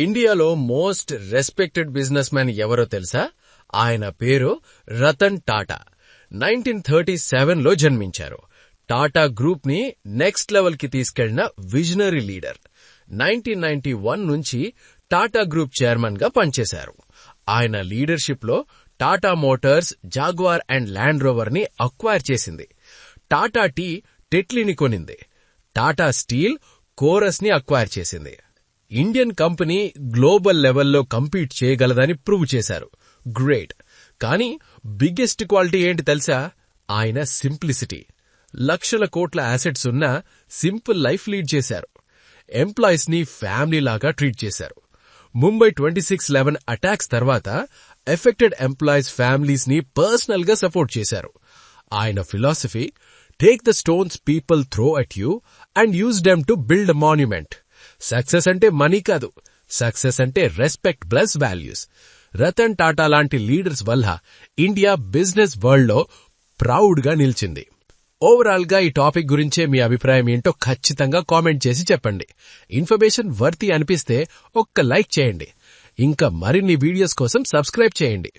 ఇండియాలో most respected business man ఎవరో తెలుసా? ఆయన పేరు రతన్ టాటా. 1937లో జన్మించారు. టాటా గ్రూప్ ని నెక్స్ట్ లెవెల్ కి తీసుకెళ్లిన విజనరీ లీడర్. 1991 నుంచి టాటా గ్రూప్ చైర్మన్ గా పనిచేశారు. ఆయన లీడర్షిప్ లో Tata Motors, Jaguar and Land Rover ని అక్వైర్ చేసింది. టాటా టీ టెట్లీని కొనింది. టాటా స్టీల్ కోరస్ ని అక్వైర్ చేసింది. ఇండియన్ కంపెనీ గ్లోబల్ లెవెల్లో కంపీట్ చేయగలదని ప్రూవ్ చేశారు. గ్రేట్. కానీ బిగ్గెస్ట్ క్వాలిటీ ఏంటి తెలుసా? ఆయన సింప్లిసిటీ. లక్షల కోట్ల అసెట్స్ ఉన్నా సింపుల్ లైఫ్ లీడ్ చేశారు. ఎంప్లాయీస్ ని ఫ్యామిలీ లాగా ట్రీట్ చేశారు. ముంబై 26/11 అటాక్స్ తర్వాత ఎఫెక్టెడ్ ఎంప్లాయీస్ ఫ్యామిలీస్ ని పర్సనల్ గా సపోర్ట్ చేశారు. ఆయన philosophy, take the stones people throw at you and use them to build a monument. Success అంటే మనీ కాదు, సక్సెస్ అంటే respect plus values. Ratan Tata లాంటి లీడర్స్ వల్ల ఇండియా బిజినెస్ వరల్డ్ లో ప్రౌడ్ గా నిలిచింది. ఓవరాల్ గా ఈ టాపిక్ గురించే మీ అభిప్రాయం ఏంటో ఖచ్చితంగా కామెంట్ చేసి చెప్పండి. ఇన్ఫర్మేషన్ వర్తి అనిపిస్తే ఒక్క లైక్ చేయండి. ఇంకా మరిన్ని వీడియోస్ కోసం సబ్స్క్రైబ్ చేయండి.